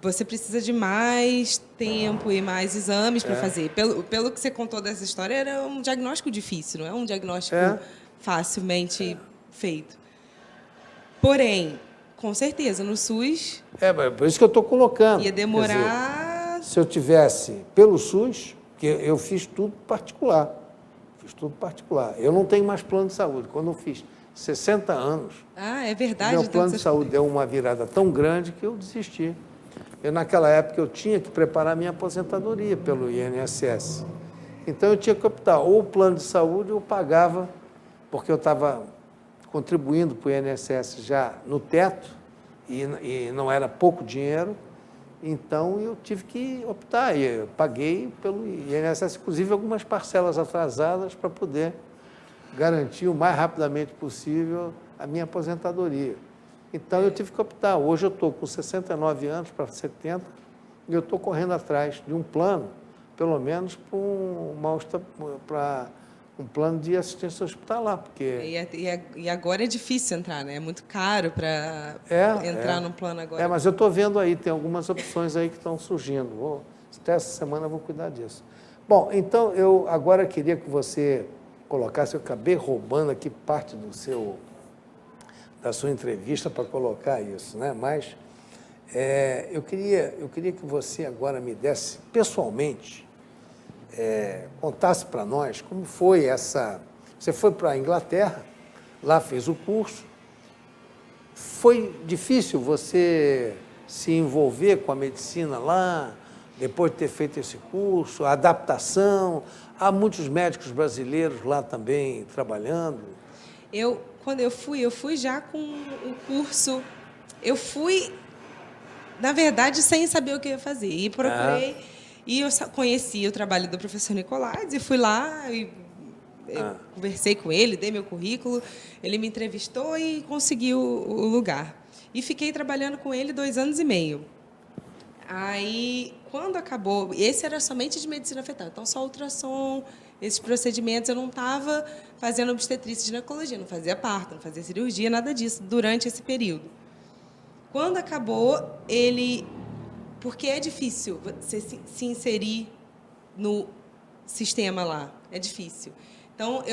você precisa de mais tempo e mais exames para fazer. Pelo que você contou dessa história, era um diagnóstico difícil, não é um diagnóstico facilmente feito. Porém, com certeza, no SUS... por isso que eu estou colocando. Ia demorar... Dizer, se eu tivesse pelo SUS, que eu fiz tudo particular. Eu não tenho mais plano de saúde. Quando eu fiz 60 anos... é verdade. Meu plano de saúde deu uma virada tão grande que eu desisti. Naquela época, eu tinha que preparar minha aposentadoria pelo INSS. Então, eu tinha que optar, ou o plano de saúde, ou pagava, porque eu estava contribuindo para o INSS já no teto, e não era pouco dinheiro, então eu tive que optar. E eu paguei pelo INSS, inclusive algumas parcelas atrasadas, para poder garantir o mais rapidamente possível a minha aposentadoria. Então, eu tive que optar. Hoje eu estou com 69 anos para 70 e eu estou correndo atrás de um plano, pelo menos para um plano de assistência hospitalar. Porque... E agora é difícil entrar, né? É muito caro para entrar no plano agora. Mas eu estou vendo aí, tem algumas opções aí que estão surgindo. Até essa semana eu vou cuidar disso. Bom, então, eu agora queria que você colocasse, eu acabei roubando aqui parte da sua entrevista para colocar isso, né? Mas eu queria que você agora me desse, pessoalmente, contasse para nós como foi essa... Você foi para a Inglaterra, lá fez o curso. Foi difícil você se envolver com a medicina lá, depois de ter feito esse curso, a adaptação? Há muitos médicos brasileiros lá também trabalhando. Quando eu fui já com o curso. Eu fui, na verdade, sem saber o que ia fazer. E procurei, e eu conheci o trabalho do professor Nicolaides, e fui lá, e conversei com ele, dei meu currículo, ele me entrevistou e conseguiu o lugar. E fiquei trabalhando com ele 2 anos e meio. Aí, quando acabou, esse era somente de medicina fetal, então só ultrassom, esses procedimentos, eu não estava fazendo obstetrícia e ginecologia, não fazia parto, não fazia cirurgia, nada disso, durante esse período. Quando acabou, porque é difícil você se inserir no sistema lá, é difícil. Então,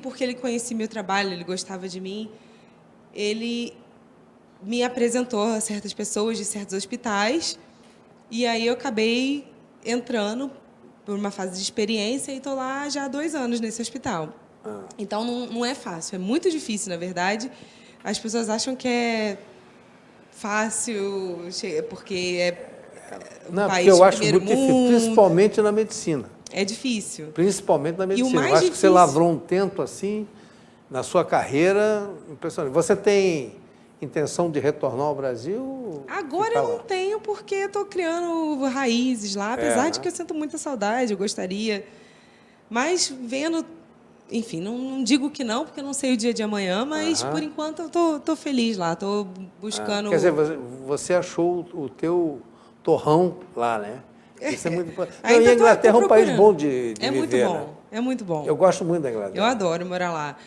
porque ele conhecia meu trabalho, ele gostava de mim, ele me apresentou a certas pessoas de certos hospitais, e aí eu acabei entrando por uma fase de experiência e estou lá já há 2 anos nesse hospital. Então, não é fácil, é muito difícil, na verdade. As pessoas acham que é fácil, porque é um país porque eu de acho primeiro muito difícil, mundo. principalmente na medicina. É difícil. Principalmente na medicina. mais Eu acho que você difícil- lavrou um tento assim na sua carreira impressionante. Você tem intenção de retornar ao Brasil? Agora Ficar eu não lá? tenho, porque estou criando raízes lá, apesar de que eu sinto muita saudade, eu gostaria. Mas vendo, enfim, não digo que não, porque eu não sei o dia de amanhã, mas por enquanto eu tô feliz lá, estou buscando. Quer dizer, você achou o teu torrão lá, né? Isso é muito importante. Não, e Ainda a Inglaterra tô é um país procurando. bom de É muito viver, bom, né? é muito bom. Eu gosto muito da Inglaterra. Eu adoro morar lá.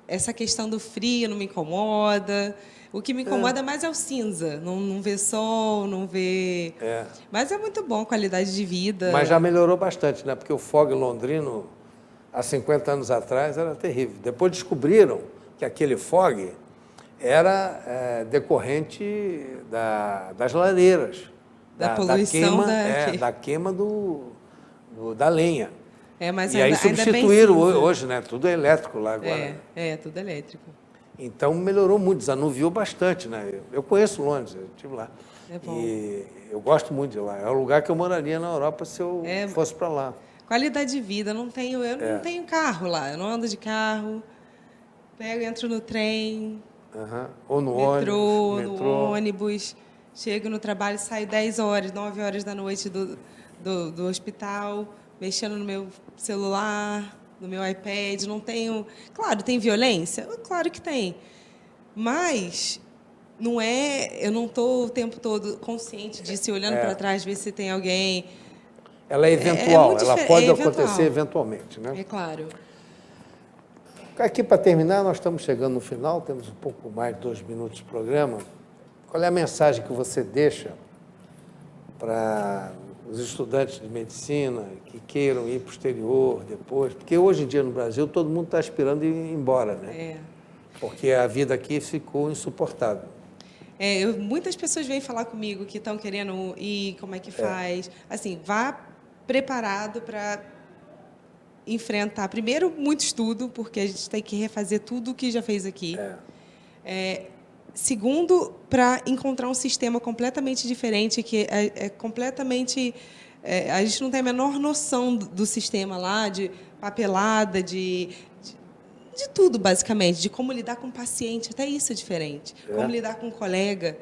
Essa questão do frio não me incomoda. O que me incomoda mais é o cinza. Não ver sol, não ver... Mas é muito bom, qualidade de vida. Mas já melhorou bastante, né? Porque o fog londrino, há 50 anos atrás, era terrível. Depois descobriram que aquele fog era decorrente das lareiras. Da poluição da queima da lenha. Mas E aí ainda bem substituíram cinza. hoje, né? Tudo é elétrico lá agora. Tudo elétrico. Então melhorou muito, desanuviou bastante, né? Eu conheço Londres, eu estive lá. É bom. E eu gosto muito de lá. É o lugar que eu moraria na Europa se eu fosse para lá. Qualidade de vida, eu não tenho carro lá, eu não ando de carro. Entro no trem, Ou no metrô, ônibus. no ônibus, chego no trabalho, saio 10 horas, 9 horas da noite do hospital, mexendo no meu celular, no meu iPad, não tenho... Claro, tem violência? Claro que tem. Mas eu não estou o tempo todo consciente disso, e olhando para trás, ver se tem alguém... Ela é eventual, muito ela diferente, pode eventual. acontecer eventualmente, né? É claro. Aqui, para terminar, nós estamos chegando no final, temos um pouco mais de 2 minutos de programa. Qual é a mensagem que você deixa para os estudantes de medicina que queiram ir para o exterior depois? Porque hoje em dia no Brasil todo mundo está aspirando a ir embora, né? Porque a vida aqui ficou insuportável. Muitas pessoas vêm falar comigo que estão querendo ir, como é que faz. Assim, vá preparado para enfrentar, primeiro, muito estudo, porque a gente tem que refazer tudo o que já fez aqui. Segundo, para encontrar um sistema completamente diferente, que é completamente... a gente não tem a menor noção do sistema lá, de papelada, de tudo, basicamente, de como lidar com o paciente, até isso é diferente, como lidar com um colega.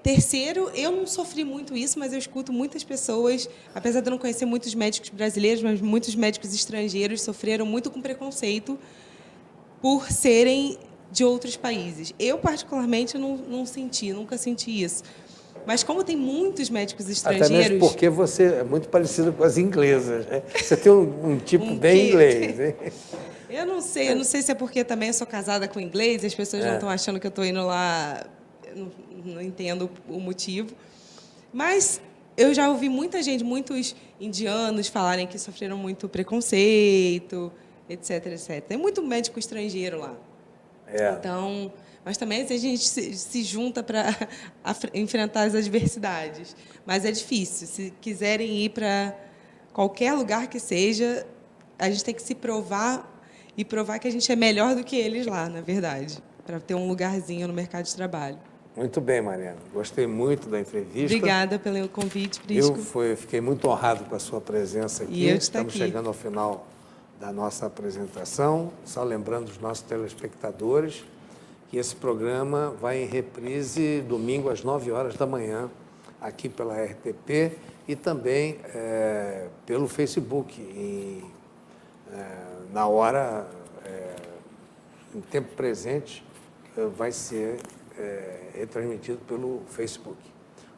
Terceiro, eu não sofri muito isso, mas eu escuto muitas pessoas, apesar de eu não conhecer muitos médicos brasileiros, mas muitos médicos estrangeiros sofreram muito com preconceito por serem de outros países. Eu, particularmente, não senti, nunca senti isso. Mas como tem muitos médicos estrangeiros... Até mesmo porque você é muito parecido com as inglesas, né? Você tem um tipo bem inglês, né? Eu não sei se é porque também eu sou casada com inglês e as pessoas não estão achando que eu estou indo lá, não entendo o motivo. Mas eu já ouvi muita gente, muitos indianos falarem que sofreram muito preconceito, etc, etc. Tem muito médico estrangeiro lá. Então, mas também a gente se junta para enfrentar as adversidades. Mas é difícil. Se quiserem ir para qualquer lugar que seja, a gente tem que se provar e provar que a gente é melhor do que eles lá, na verdade, para ter um lugarzinho no mercado de trabalho. Muito bem, Mariana. Gostei muito da entrevista. Obrigada pelo convite, Prisco. Eu fiquei muito honrado com a sua presença aqui. E eu de estar Estamos aqui. chegando ao final da nossa apresentação. Só lembrando os nossos telespectadores que esse programa vai em reprise domingo às 9 horas da manhã, aqui pela RTP e também pelo Facebook, na hora, em tempo presente, vai ser retransmitido pelo Facebook.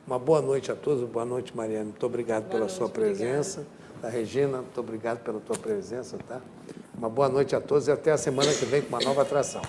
Uma boa noite a todos, boa noite, Mariane. Muito obrigado pela sua presença. A Regina, muito obrigado pela tua presença, tá? Uma boa noite a todos e até a semana que vem com uma nova atração.